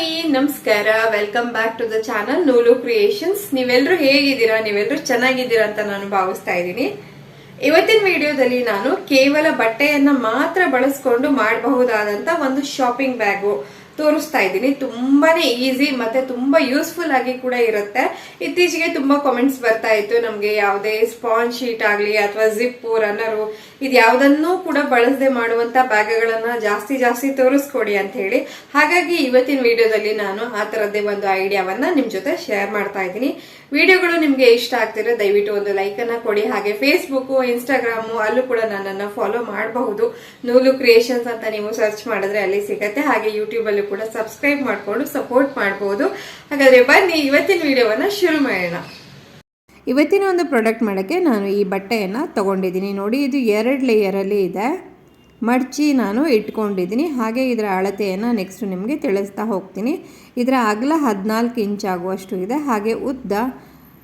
Hi ನಮಸ್ಕಾರ, welcome back to the channel Noolu creations. ನೀವೆಲ್ಲರೂ ಹೇಗಿದ್ದೀರಾ? ನೀವೆಲ್ಲರೂ ಚೆನ್ನಾಗಿದ್ದೀರಾ ಅಂತ ನಾನು ಭಾವಿಸ್ತಾ ಇದ್ದೀನಿ. ಇವತ್ತಿನ ವಿಡಿಯೋದಲ್ಲಿ ನಾನು ಕೇವಲ ಬಟ್ಟೆಯನ್ನ ಮಾತ್ರ ಬಳಸ್ಕೊಂಡು ಮಾಡಬಹುದಾದಂತ ಒಂದು ಶಾಪಿಂಗ್ ಬ್ಯಾಗು ತೋರಿಸ್ತಾ ಇದ್ದೀನಿ. ತುಂಬಾನೇ ಈಸಿ ಮತ್ತೆ ತುಂಬಾ ಯೂಸ್ಫುಲ್ ಆಗಿ ಕೂಡ ಇರುತ್ತೆ. ಇತ್ತೀಚೆಗೆ ತುಂಬಾ ಕಾಮೆಂಟ್ಸ್ ಬರ್ತಾ ಇತ್ತು, ನಮ್ಗೆ ಯಾವುದೇ ಸ್ಪಾಂಜ್ ಶೀಟ್ ಆಗ್ಲಿ ಅಥವಾ ಜಿಪ್ ರನ್ನರು ಇದು ಯಾವ್ದನ್ನೂ ಕೂಡ ಬಳಸದೆ ಮಾಡುವಂತ ಬ್ಯಾಗ್ಗಳನ್ನ ಜಾಸ್ತಿ ತೋರಿಸ್ಕೊಡಿ ಅಂತ ಹೇಳಿ. ಹಾಗಾಗಿ ಇವತ್ತಿನ ವಿಡಿಯೋದಲ್ಲಿ ನಾನು ಆ ತರದ್ದೇ ಒಂದು ಐಡಿಯಾವನ್ನ ನಿಮ್ ಜೊತೆ ಶೇರ್ ಮಾಡ್ತಾ ಇದ್ದೀನಿ. ವಿಡಿಯೋಗಳು ನಿಮ್ಗೆ ಇಷ್ಟ ಆಗ್ತಿದ್ರೆ ದಯವಿಟ್ಟು ಒಂದು ಲೈಕ್ ಅನ್ನ ಕೊಡಿ. ಹಾಗೆ ಫೇಸ್ಬುಕ್, ಇನ್ಸ್ಟಾಗ್ರಾಮ್ ಅಲ್ಲೂ ಕೂಡ ನನ್ನನ್ನು ಫಾಲೋ ಮಾಡಬಹುದು. ನೂಲು ಕ್ರಿಯೇಷನ್ಸ್ ಅಂತ ನೀವು ಸರ್ಚ್ ಮಾಡಿದ್ರೆ ಅಲ್ಲಿ ಸಿಗತ್ತೆ. ಹಾಗೆ ಯೂಟ್ಯೂಬ್ ಅಲ್ಲೂ ಕೂಡ ಸಬ್ಸ್ಕ್ರೈಬ್ ಮಾಡ್ಕೊಂಡು ಸಪೋರ್ಟ್ ಮಾಡಬಹುದು. ಹಾಗಾದ್ರೆ ಬನ್ನಿ ಇವತ್ತಿನ ವಿಡಿಯೋವನ್ನ ಶುರು ಮಾಡೋಣ. ಇವತ್ತಿನ ಒಂದು ಪ್ರಾಡಕ್ಟ್ ಮಾಡೋಕ್ಕೆ ನಾನು ಈ ಬಟ್ಟೆಯನ್ನು ತಗೊಂಡಿದ್ದೀನಿ. ನೋಡಿ, ಇದು 2 ಲೇಯರಲ್ಲಿ ಇದೆ. ಮಡಚಿ ನಾನು ಇಟ್ಕೊಂಡಿದ್ದೀನಿ. ಹಾಗೆ ಇದರ ಅಳತೆಯನ್ನು ನೆಕ್ಸ್ಟ್ ನಿಮಗೆ ತಿಳಿಸ್ತಾ ಹೋಗ್ತೀನಿ. ಇದರ ಅಗಲ 14 ಇಂಚ್ ಆಗುವಷ್ಟು ಇದೆ. ಹಾಗೆ ಉದ್ದ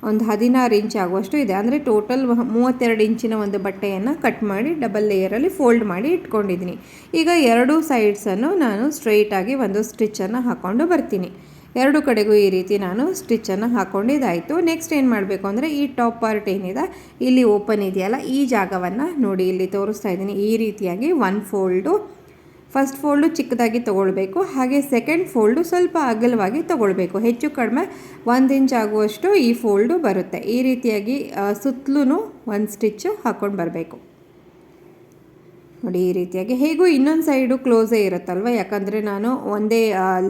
ಒಂದು 16 ಇಂಚ್ ಆಗುವಷ್ಟು ಇದೆ. ಅಂದರೆ ಟೋಟಲ್ 32 ಇಂಚಿನ ಒಂದು ಬಟ್ಟೆಯನ್ನು ಕಟ್ ಮಾಡಿ ಡಬಲ್ ಲೇಯರಲ್ಲಿ ಫೋಲ್ಡ್ ಮಾಡಿ ಇಟ್ಕೊಂಡಿದ್ದೀನಿ. ಈಗ 2 ಸೈಡ್ಸನ್ನು ನಾನು ಸ್ಟ್ರೈಟಾಗಿ ಒಂದು ಸ್ಟಿಚ್ಚನ್ನು ಹಾಕ್ಕೊಂಡು ಬರ್ತೀನಿ. 2 ಕಡೆಗೂ ಈ ರೀತಿ ನಾನು ಸ್ಟಿಚ್ಚನ್ನು ಹಾಕ್ಕೊಂಡಿದ್ದಾಯಿತು. ನೆಕ್ಸ್ಟ್ ಏನು ಮಾಡಬೇಕು ಅಂದರೆ ಈ ಟಾಪ್ ಪಾರ್ಟ್ ಏನಿದೆ ಇಲ್ಲಿ ಓಪನ್ ಇದೆಯಲ್ಲ, ಈ ಜಾಗವನ್ನು ನೋಡಿ ಇಲ್ಲಿ ತೋರಿಸ್ತಾ ಇದ್ದೀನಿ. ಈ ರೀತಿಯಾಗಿ 1 ಫೋಲ್ಡು, ಫಸ್ಟ್ ಫೋಲ್ಡು ಚಿಕ್ಕದಾಗಿ ತೊಗೊಳ್ಬೇಕು. ಹಾಗೆ ಸೆಕೆಂಡ್ ಫೋಲ್ಡು ಸ್ವಲ್ಪ ಅಗಲವಾಗಿ ತೊಗೊಳ್ಬೇಕು. ಹೆಚ್ಚು ಕಡಿಮೆ 1 ಇಂಚ್ ಆಗುವಷ್ಟು ಈ ಫೋಲ್ಡು ಬರುತ್ತೆ. ಈ ರೀತಿಯಾಗಿ ಸುತ್ತಲೂ 1 ಸ್ಟಿಚ್ಚು ಹಾಕ್ಕೊಂಡು ಬರಬೇಕು. ನೋಡಿ ಈ ರೀತಿಯಾಗಿ. ಹೇಗೂ ಇನ್ನೊಂದು ಸೈಡು ಕ್ಲೋಸೇ ಇರುತ್ತಲ್ವ, ಯಾಕಂದರೆ ನಾನು ಒಂದೇ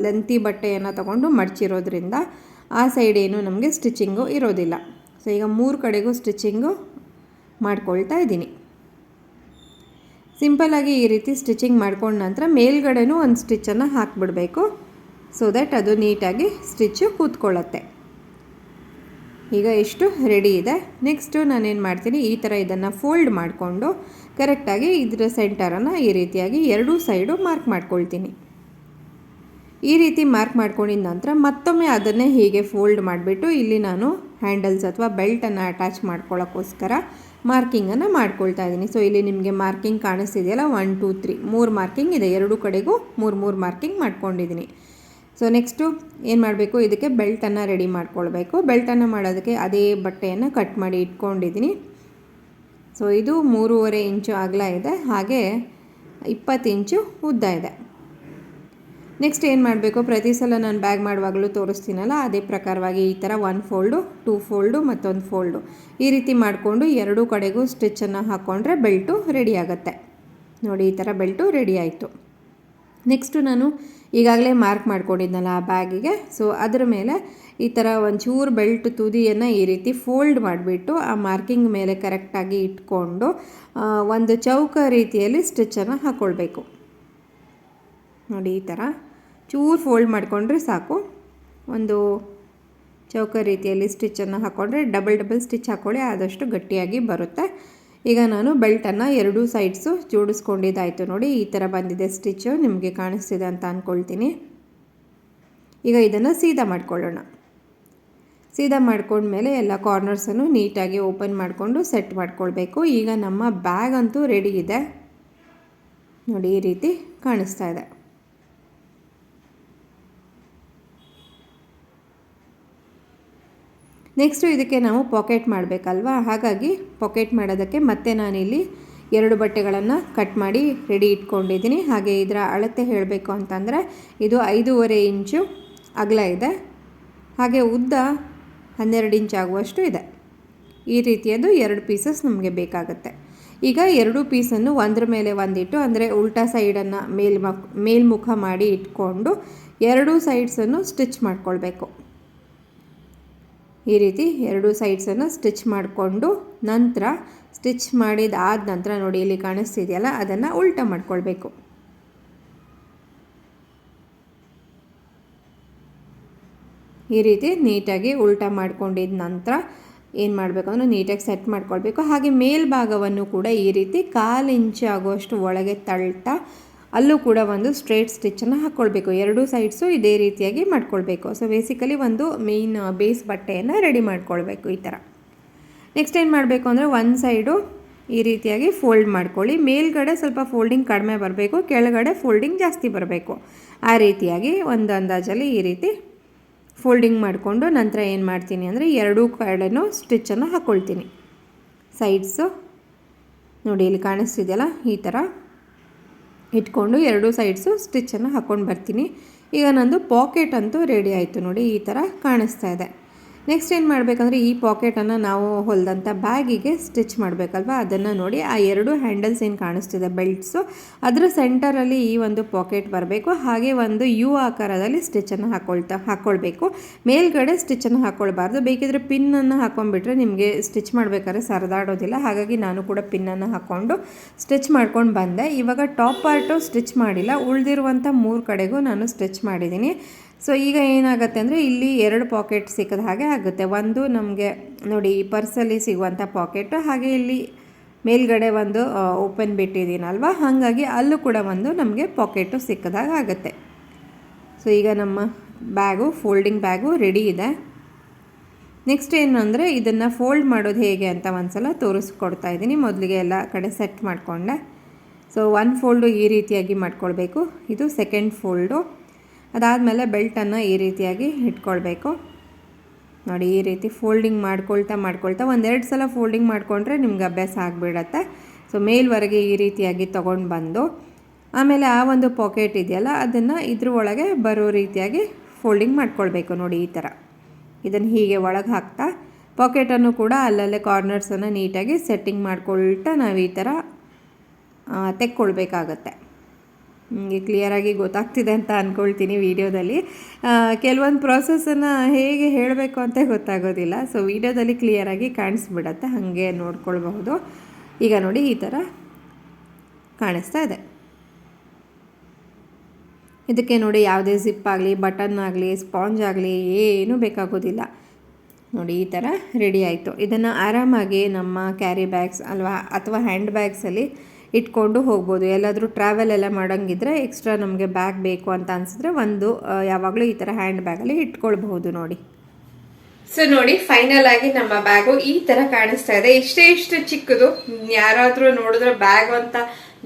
ಲೆಂತಿ ಬಟ್ಟೆಯನ್ನು ತಗೊಂಡು ಮಡಚಿರೋದ್ರಿಂದ ಆ ಸೈಡ್ ಏನು ನಮಗೆ ಸ್ಟಿಚಿಂಗು ಇರೋದಿಲ್ಲ. ಸೊ ಈಗ 3 ಕಡೆಗೂ ಸ್ಟಿಚಿಂಗು ಮಾಡ್ಕೊಳ್ತಾ ಇದ್ದೀನಿ. ಸಿಂಪಲ್ಲಾಗಿ ಈ ರೀತಿ ಸ್ಟಿಚಿಂಗ್ ಮಾಡ್ಕೊಂಡ ನಂತರ ಮೇಲ್ಗಡೆನೂ ಒಂದು ಸ್ಟಿಚ್ಚನ್ನು ಹಾಕಿಬಿಡಬೇಕು. ಸೊ ದ್ಯಾಟ್ ಅದು ನೀಟಾಗಿ ಸ್ಟಿಚ್ಚು ಕೂತ್ಕೊಳ್ಳುತ್ತೆ. ಈಗ ಎಷ್ಟು ರೆಡಿ ಇದೆ. ನೆಕ್ಸ್ಟು ನಾನೇನು ಮಾಡ್ತೀನಿ, ಈ ಥರ ಇದನ್ನು ಫೋಲ್ಡ್ ಮಾಡಿಕೊಂಡು ಕರೆಕ್ಟಾಗಿ ಇದರ ಸೆಂಟರನ್ನು ಈ ರೀತಿಯಾಗಿ 2 ಸೈಡು ಮಾರ್ಕ್ ಮಾಡ್ಕೊಳ್ತೀನಿ. ಈ ರೀತಿ ಮಾರ್ಕ್ ಮಾಡ್ಕೊಂಡಿದ ನಂತರ ಮತ್ತೊಮ್ಮೆ ಅದನ್ನೇ ಹೀಗೆ ಫೋಲ್ಡ್ ಮಾಡಿಬಿಟ್ಟು ಇಲ್ಲಿ ನಾನು ಹ್ಯಾಂಡಲ್ಸ್ ಅಥವಾ ಬೆಲ್ಟನ್ನು ಅಟ್ಯಾಚ್ ಮಾಡ್ಕೊಳ್ಳೋಕ್ಕೋಸ್ಕರ ಮಾರ್ಕಿಂಗನ್ನು ಮಾಡ್ಕೊಳ್ತಾ ಇದ್ದೀನಿ. ಸೊ ಇಲ್ಲಿ ನಿಮಗೆ ಮಾರ್ಕಿಂಗ್ ಕಾಣಿಸ್ತಿದೆಯಲ್ಲ, 1 2 3 3 ಮಾರ್ಕಿಂಗ್ ಇದೆ. 2 ಕಡೆಗೂ 3 ಮಾರ್ಕಿಂಗ್ ಮಾಡ್ಕೊಂಡಿದ್ದೀನಿ. ಸೊ ನೆಕ್ಸ್ಟು ಏನು ಮಾಡಬೇಕು, ಇದಕ್ಕೆ ಬೆಲ್ಟನ್ನು ರೆಡಿ ಮಾಡ್ಕೊಳ್ಬೇಕು. ಬೆಲ್ಟನ್ನು ಮಾಡೋದಕ್ಕೆ ಅದೇ ಬಟ್ಟೆಯನ್ನು ಕಟ್ ಮಾಡಿ ಇಟ್ಕೊಂಡಿದ್ದೀನಿ. ಸೊ ಇದು 3.5 ಇಂಚು ಅಗಲ ಇದೆ. ಹಾಗೆ 20 ಇಂಚು ಉದ್ದ ಇದೆ. ನೆಕ್ಸ್ಟ್ ಏನು ಮಾಡಬೇಕು, ಪ್ರತಿ ಸಲ ನಾನು ಬ್ಯಾಗ್ ಮಾಡುವಾಗಲೂ ತೋರಿಸ್ತೀನಲ್ಲ, ಅದೇ ಪ್ರಕಾರವಾಗಿ ಈ ಥರ 1 ಫೋಲ್ಡು, 2 ಫೋಲ್ಡು ಮತ್ತೊಂದು ಫೋಲ್ಡು ಈ ರೀತಿ ಮಾಡಿಕೊಂಡು 2 ಕಡೆಗೂ ಸ್ಟಿಚ್ಚನ್ನು ಹಾಕ್ಕೊಂಡ್ರೆ ಬೆಲ್ಟು ರೆಡಿ ಆಗುತ್ತೆ. ನೋಡಿ ಈ ಥರ ಬೆಲ್ಟು ರೆಡಿ ಆಯಿತು. ನೆಕ್ಸ್ಟು ನಾನು ಈಗಾಗಲೇ ಮಾರ್ಕ್ ಮಾಡ್ಕೊಂಡಿದ್ನಲ್ಲ ಆ ಬ್ಯಾಗಿಗೆ, ಸೊ ಅದರ ಮೇಲೆ ಈ ಥರ ಒಂಚೂರು ಬೆಲ್ಟ್ ತುದಿಯನ್ನು ಈ ರೀತಿ ಫೋಲ್ಡ್ ಮಾಡಿಬಿಟ್ಟು ಆ ಮಾರ್ಕಿಂಗ್ ಮೇಲೆ ಕರೆಕ್ಟಾಗಿ ಇಟ್ಕೊಂಡು ಒಂದು ಚೌಕ ರೀತಿಯಲ್ಲಿ ಸ್ಟಿಚ್ಚನ್ನು ಹಾಕ್ಕೊಳ್ಬೇಕು. ನೋಡಿ ಈ ಥರ ಚೂರು ಫೋಲ್ಡ್ ಮಾಡಿಕೊಂಡ್ರೆ ಸಾಕು. ಒಂದು ಚೌಕ ರೀತಿಯಲ್ಲಿ ಸ್ಟಿಚ್ಚನ್ನು ಹಾಕ್ಕೊಂಡ್ರೆ ಡಬಲ್ ಸ್ಟಿಚ್ ಹಾಕ್ಕೊಳ್ಳಿ, ಆದಷ್ಟು ಗಟ್ಟಿಯಾಗಿ ಬರುತ್ತೆ. ಈಗ ನಾನು ಬೆಲ್ಟನ್ನು 2 ಸೈಡ್ಸು ಜೋಡಿಸ್ಕೊಂಡಿದ್ದಾಯಿತು. ನೋಡಿ ಈ ಥರ ಬಂದಿದೆ ಸ್ಟಿಚ್ಚು, ನಿಮಗೆ ಕಾಣಿಸ್ತಿದೆ ಅಂತ ಅಂದ್ಕೊಳ್ತೀನಿ. ಈಗ ಇದನ್ನು ಸೀದಾ ಮಾಡ್ಕೊಳ್ಳೋಣ. ಸೀದಾ ಮಾಡ್ಕೊಂಡ್ಮೇಲೆ ಎಲ್ಲ ಕಾರ್ನರ್ಸನ್ನು ನೀಟಾಗಿ ಓಪನ್ ಮಾಡಿಕೊಂಡು ಸೆಟ್ ಮಾಡ್ಕೊಳ್ಬೇಕು. ಈಗ ನಮ್ಮ ಬ್ಯಾಗ್ ಅಂತೂ ರೆಡಿ ಇದೆ. ನೋಡಿ ಈ ರೀತಿ ಕಾಣಿಸ್ತಾ ಇದೆ. ನೆಕ್ಸ್ಟು ಇದಕ್ಕೆ ನಾವು ಪಾಕೆಟ್ ಮಾಡಬೇಕಲ್ವಾ, ಹಾಗಾಗಿ ಪಾಕೆಟ್ ಮಾಡೋದಕ್ಕೆ ಮತ್ತೆ ನಾನಿಲ್ಲಿ 2 ಬಟ್ಟೆಗಳನ್ನು ಕಟ್ ಮಾಡಿ ರೆಡಿ ಇಟ್ಕೊಂಡಿದ್ದೀನಿ. ಹಾಗೆ ಇದರ ಅಳತೆ ಹೇಳಬೇಕು ಅಂತಂದರೆ ಇದು 5.5 ಇಂಚು ಅಗಲ ಇದೆ. ಹಾಗೆ ಉದ್ದ 12 ಇಂಚ್ ಆಗುವಷ್ಟು ಇದೆ. ಈ ರೀತಿಯದು 2 ಪೀಸಸ್ ನಮಗೆ ಬೇಕಾಗುತ್ತೆ. ಈಗ 2 ಪೀಸನ್ನು ಒಂದರ ಮೇಲೆ ಒಂದಿಟ್ಟು, ಅಂದರೆ ಉಲ್ಟಾ ಸೈಡನ್ನು ಮೇಲ್ಮುಖ ಮಾಡಿ ಇಟ್ಕೊಂಡು 2 ಸೈಡ್ಸನ್ನು ಸ್ಟಿಚ್ ಮಾಡ್ಕೊಳ್ಬೇಕು. ಈ ರೀತಿ 2 ಸೈಡ್ಸನ್ನು ಸ್ಟಿಚ್ ಮಾಡಿಕೊಂಡು ನಂತರ ಸ್ಟಿಚ್ ಮಾಡಿದಾದ ನಂತರ ನೋಡಿ ಇಲ್ಲಿ ಕಾಣಿಸ್ತಿದೆಯಲ್ಲ, ಅದನ್ನು ಉಲ್ಟಾ ಮಾಡ್ಕೊಳ್ಬೇಕು. ಈ ರೀತಿ ನೀಟಾಗಿ ಉಲ್ಟಾ ಮಾಡ್ಕೊಂಡಿದ ನಂತರ ಏನು ಮಾಡಬೇಕು ಅಂದರೆ ನೀಟಾಗಿ ಸೆಟ್ ಮಾಡ್ಕೊಳ್ಬೇಕು. ಹಾಗೆ ಮೇಲ್ಭಾಗವನ್ನು ಕೂಡ ಈ ರೀತಿ 1/4 ಇಂಚು ಆಗುವಷ್ಟು ಒಳಗೆ ತಳ್ತಾ ಅಲ್ಲೂ ಕೂಡ ಒಂದು ಸ್ಟ್ರೇಟ್ ಸ್ಟಿಚ್ಚನ್ನು ಹಾಕ್ಕೊಳ್ಬೇಕು. 2 ಸೈಡ್ಸು ಇದೇ ರೀತಿಯಾಗಿ ಮಾಡ್ಕೊಳ್ಬೇಕು. ಸೊ ಬೇಸಿಕಲಿ ಒಂದು ಮೇಯ್ನ್ ಬೇಸ್ ಬಟ್ಟೆಯನ್ನು ರೆಡಿ ಮಾಡ್ಕೊಳ್ಬೇಕು ಈ ಥರ. ನೆಕ್ಸ್ಟ್ ಏನು ಮಾಡಬೇಕು ಅಂದರೆ ಒಂದು ಸೈಡು ಈ ರೀತಿಯಾಗಿ ಫೋಲ್ಡ್ ಮಾಡ್ಕೊಳ್ಳಿ. ಮೇಲ್ಗಡೆ ಸ್ವಲ್ಪ ಫೋಲ್ಡಿಂಗ್ ಕಡಿಮೆ ಬರಬೇಕು, ಕೆಳಗಡೆ ಫೋಲ್ಡಿಂಗ್ ಜಾಸ್ತಿ ಬರಬೇಕು. ಆ ರೀತಿಯಾಗಿ ಒಂದು ಅಂದಾಜಲ್ಲಿ ಈ ರೀತಿ ಫೋಲ್ಡಿಂಗ್ ಮಾಡಿಕೊಂಡು ನಂತರ ಏನು ಮಾಡ್ತೀನಿ ಅಂದರೆ ಎರಡೂ ಕಡೆನೂ ಸ್ಟಿಚ್ಚನ್ನು ಹಾಕ್ಕೊಳ್ತೀನಿ. ಸೈಡ್ಸು ನೋಡಿ ಇಲ್ಲಿ ಕಾಣಿಸ್ತಿದೆಯಲ್ಲ, ಈ ಥರ ಇಟ್ಕೊಂಡು ಎರಡೂ ಸೈಡ್ಸು ಸ್ಟಿಚ್ಚನ್ನು ಹಾಕ್ಕೊಂಡು ಬರ್ತೀನಿ. ಈಗ ನಂದು ಪಾಕೆಟ್ ಅಂತೂ ರೆಡಿ ಆಯಿತು ನೋಡಿ, ಈ ಥರ ಕಾಣಿಸ್ತಾ ಇದೆ. ನೆಕ್ಸ್ಟ್ ಏನು ಮಾಡಬೇಕಂದ್ರೆ ಈ ಪಾಕೆಟನ್ನು ನಾವು ಹೊಲಿದಂಥ ಬ್ಯಾಗಿಗೆ ಸ್ಟಿಚ್ ಮಾಡಬೇಕಲ್ವ, ಅದನ್ನು ನೋಡಿ ಆ ಎರಡು ಹ್ಯಾಂಡಲ್ಸ್ ಏನು ಕಾಣಿಸ್ತಿದೆ ಬೆಲ್ಟ್ಸು, ಅದರ ಸೆಂಟರಲ್ಲಿ ಈ ಒಂದು ಪಾಕೆಟ್ ಬರಬೇಕು. ಹಾಗೆ ಒಂದು ಯು ಆಕಾರದಲ್ಲಿ ಸ್ಟಿಚ್ಚನ್ನು ಹಾಕ್ಕೊಳ್ಬೇಕು. ಮೇಲ್ಗಡೆ ಸ್ಟಿಚ್ಚನ್ನು ಹಾಕ್ಕೊಳ್ಬಾರ್ದು. ಬೇಕಿದ್ರೆ ಪಿನ್ನನ್ನು ಹಾಕ್ಕೊಂಡ್ಬಿಟ್ರೆ ನಿಮಗೆ ಸ್ಟಿಚ್ ಮಾಡಬೇಕಾದ್ರೆ ಸರಿದಾಡೋದಿಲ್ಲ. ಹಾಗಾಗಿ ನಾನು ಕೂಡ ಪಿನ್ನನ್ನು ಹಾಕ್ಕೊಂಡು ಸ್ಟಿಚ್ ಮಾಡ್ಕೊಂಡು ಬಂದೆ. ಇವಾಗ ಟಾಪ್ ಪಾರ್ಟು ಸ್ಟಿಚ್ ಮಾಡಿಲ್ಲ, ಉಳಿದಿರುವಂಥ 3 ಕಡೆಗೂ ನಾನು ಸ್ಟಿಚ್ ಮಾಡಿದ್ದೀನಿ. ಸೊ ಈಗ ಏನಾಗುತ್ತೆ ಅಂದರೆ ಇಲ್ಲಿ 2 ಪಾಕೆಟ್ ಸಿಕ್ಕದ ಹಾಗೆ ಆಗುತ್ತೆ. ಒಂದು ನಮಗೆ ನೋಡಿ ಈ ಪರ್ಸಲ್ಲಿ ಸಿಗುವಂಥ ಪಾಕೆಟು, ಹಾಗೆ ಇಲ್ಲಿ ಮೇಲ್ಗಡೆ ಒಂದು ಓಪನ್ ಬಿಟ್ಟಿದ್ದೀನಲ್ವ, ಹಾಗಾಗಿ ಅಲ್ಲೂ ಕೂಡ ಒಂದು ನಮಗೆ ಪಾಕೆಟು ಸಿಕ್ಕದಾಗ ಆಗುತ್ತೆ. ಸೊ ಈಗ ನಮ್ಮ ಬ್ಯಾಗು, ಫೋಲ್ಡಿಂಗ್ ಬ್ಯಾಗು ರೆಡಿ ಇದೆ. ನೆಕ್ಸ್ಟ್ ಏನು ಅಂದರೆ ಇದನ್ನು ಫೋಲ್ಡ್ ಮಾಡೋದು ಹೇಗೆ ಅಂತ ಒಂದು ಸಲ ತೋರಿಸ್ಕೊಡ್ತಾ ಇದ್ದೀನಿ. ಮೊದಲಿಗೆ ಎಲ್ಲ ಕಡೆ ಸೆಟ್ ಮಾಡಿಕೊಂಡೆ. ಸೊ 1 ಫೋಲ್ಡು ಈ ರೀತಿಯಾಗಿ ಮಾಡ್ಕೊಳ್ಬೇಕು, ಇದು ಸೆಕೆಂಡ್ ಫೋಲ್ಡು. ಅದಾದಮೇಲೆ ಬೆಲ್ಟನ್ನು ಈ ರೀತಿಯಾಗಿ ಇಟ್ಕೊಳ್ಬೇಕು. ನೋಡಿ ಈ ರೀತಿ ಫೋಲ್ಡಿಂಗ್ ಮಾಡ್ಕೊಳ್ತಾ 1-2 ಸಲ ಫೋಲ್ಡಿಂಗ್ ಮಾಡಿಕೊಂಡ್ರೆ ನಿಮ್ಗೆ ಅಭ್ಯಾಸ ಆಗಿಬಿಡತ್ತೆ. ಸೊ ಮೇಲ್ವರೆಗೆ ಈ ರೀತಿಯಾಗಿ ತೊಗೊಂಡು ಬಂದು ಆಮೇಲೆ ಆ ಒಂದು ಪಾಕೆಟ್ ಇದೆಯಲ್ಲ ಅದನ್ನು ಇದ್ರ ಒಳಗೆ ಬರೋ ರೀತಿಯಾಗಿ ಫೋಲ್ಡಿಂಗ್ ಮಾಡ್ಕೊಳ್ಬೇಕು. ನೋಡಿ ಈ ಥರ ಇದನ್ನು ಹೀಗೆ ಒಳಗೆ ಹಾಕ್ತಾ ಪಾಕೆಟನ್ನು ಕೂಡ ಅಲ್ಲಲ್ಲೇ ಕಾರ್ನರ್ಸನ್ನು ನೀಟಾಗಿ ಸೆಟ್ಟಿಂಗ್ ಮಾಡ್ಕೊಳ್ತಾ ನಾವು ಈ ಥರ ತೆಕ್ಕೊಳ್ಬೇಕಾಗತ್ತೆ. ನಿಮಗೆ ಕ್ಲಿಯರಾಗಿ ಗೊತ್ತಾಗ್ತಿದೆ ಅಂತ ಅಂದ್ಕೊಳ್ತೀನಿ ವಿಡಿಯೋದಲ್ಲಿ. ಕೆಲವೊಂದು ಪ್ರಾಸೆಸನ್ನು ಹೇಗೆ ಹೇಳಬೇಕು ಅಂತ ಗೊತ್ತಾಗೋದಿಲ್ಲ. ಸೊ ವಿಡಿಯೋದಲ್ಲಿ ಕ್ಲಿಯರಾಗಿ ಕಾಣಿಸ್ಬಿಡತ್ತೆ, ಹಾಗೆ ನೋಡ್ಕೊಳ್ಬಹುದು. ಈಗ ನೋಡಿ ಈ ಥರ ಕಾಣಿಸ್ತಾ ಇದೆ. ಇದಕ್ಕೆ ನೋಡಿ ಯಾವುದೇ ಜಿಪ್ ಆಗಲಿ, ಬಟನ್ ಆಗಲಿ, ಸ್ಪಾಂಜ್ ಆಗಲಿ ಏನೂ ಬೇಕಾಗೋದಿಲ್ಲ. ನೋಡಿ ಈ ಥರ ರೆಡಿ ಆಯಿತು. ಇದನ್ನು ಆರಾಮಾಗಿ ನಮ್ಮ ಕ್ಯಾರಿ ಬ್ಯಾಗ್ಸ್ ಅಥವಾ ಹ್ಯಾಂಡ್ ಬ್ಯಾಗ್ಸಲ್ಲಿ ಇಟ್ಕೊಂಡು ಹೋಗ್ಬೋದು. ಎಲ್ಲಾದರೂ ಟ್ರಾವೆಲ್ ಎಲ್ಲ ಮಾಡೋಂಗಿದ್ರೆ ಎಕ್ಸ್ಟ್ರಾ ನಮಗೆ ಬ್ಯಾಗ್ ಬೇಕು ಅಂತ ಅನಿಸಿದ್ರೆ ಒಂದು ಯಾವಾಗಲೂ ಈ ಥರ ಹ್ಯಾಂಡ್ ಬ್ಯಾಗಲ್ಲಿ ಇಟ್ಕೊಳ್ಬಹುದು ನೋಡಿ. ಸೊ ನೋಡಿ ಫೈನಲ್ ಆಗಿ ನಮ್ಮ ಬ್ಯಾಗು ಈ ಥರ ಕಾಣಿಸ್ತಾ ಇದೆ. ಇಷ್ಟು ಚಿಕ್ಕದು, ಯಾರಾದರೂ ನೋಡಿದ್ರೆ ಬ್ಯಾಗ್ ಅಂತ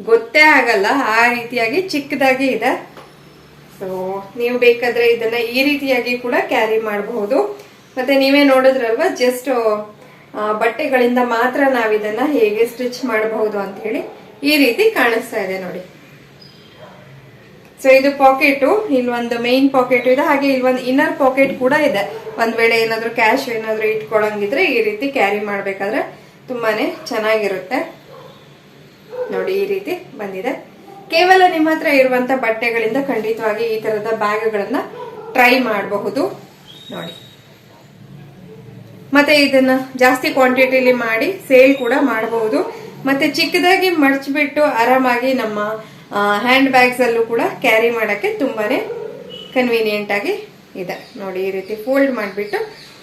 ಗೊತ್ತೇ ಆಗಲ್ಲ, ಆ ರೀತಿಯಾಗಿ ಚಿಕ್ಕದಾಗಿ ಇದೆ. ಸೊ ನೀವು ಬೇಕಾದರೆ ಇದನ್ನು ಈ ರೀತಿಯಾಗಿ ಕೂಡ ಕ್ಯಾರಿ ಮಾಡಬಹುದು. ಮತ್ತು ನೀವೇ ನೋಡಿದ್ರಲ್ವ ಜಸ್ಟ್ ಬಟ್ಟೆಗಳಿಂದ ಮಾತ್ರ ನಾವಿದನ್ನು ಹೇಗೆ ಸ್ಟಿಚ್ ಮಾಡಬಹುದು ಅಂತ ಹೇಳಿ ಈ ರೀತಿ ಕಾಣಿಸ್ತಾ ಇದೆ ನೋಡಿ. ಸೊ ಇದು ಪಾಕೆಟು, ಇಲ್ಲಿ ಒಂದು ಮೇನ್ ಪಾಕೆಟ್ ಇದೆ, ಹಾಗೆ ಇಲ್ಲಿ ಒಂದು ಇನ್ನರ್ ಪಾಕೆಟ್ ಕೂಡ ಇದೆ. ಒಂದ್ ವೇಳೆ ಏನಾದ್ರು ಕ್ಯಾಶ್ ಏನಾದ್ರು ಇಟ್ಕೊಳ್ಳಂಗಿದ್ರೆ ಈ ರೀತಿ ಕ್ಯಾರಿ ಮಾಡ್ಬೇಕಾದ್ರೆ ತುಂಬಾನೇ ಚೆನ್ನಾಗಿರುತ್ತೆ ನೋಡಿ. ಈ ರೀತಿ ಬಂದಿದೆ. ಕೇವಲ ನಿಮ್ಮ ಹತ್ರ ಇರುವಂತ ಬಟ್ಟೆಗಳಿಂದ ಖಂಡಿತವಾಗಿ ಈ ತರದ ಬ್ಯಾಗ್ಗಳನ್ನ ಟ್ರೈ ಮಾಡಬಹುದು ನೋಡಿ. ಮತ್ತೆ ಇದನ್ನ ಜಾಸ್ತಿ ಕ್ವಾಂಟಿಟಿಲಿ ಮಾಡಿ ಸೇಲ್ ಕೂಡ ಮಾಡಬಹುದು. ಮತ್ತೆ ಚಿಕ್ಕದಾಗಿ ಮಡಚಿಬಿಟ್ಟು ಆರಾಮಾಗಿ ನಮ್ಮ ಹ್ಯಾಂಡ್ ಬ್ಯಾಗ್ಸ್ ಅಲ್ಲೂ ಕೂಡ ಕ್ಯಾರಿ ಮಾಡಕ್ಕೆ ತುಂಬಾನೇ ಕನ್ವೀನಿಯೆಂಟ್ ಆಗಿ ಇದೆ ನೋಡಿ. ಈ ರೀತಿ ಫೋಲ್ಡ್ ಮಾಡಿಬಿಟ್ಟು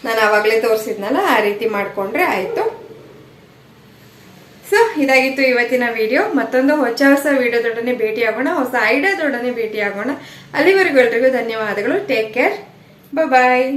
ನಾನು ಆವಾಗಲೇ ತೋರಿಸಿದ್ನಲ್ಲ ಆ ರೀತಿ ಮಾಡ್ಕೊಂಡ್ರೆ ಆಯ್ತು. ಸೊ ಇದಾಗಿತ್ತು ಇವತ್ತಿನ ವಿಡಿಯೋ. ಮತ್ತೊಂದು ಹೊಸ ವಿಡಿಯೋದೊಡನೆ ಭೇಟಿಯಾಗೋಣ, ಹೊಸ ಐಡಿಯಾದೊಡನೆ ಭೇಟಿಯಾಗೋಣ. ಅಲ್ಲಿವರೆಗೂ ಎಲ್ರಿಗೂ ಧನ್ಯವಾದಗಳು. ಟೇಕ್ ಕೇರ್, ಬಾಯ್.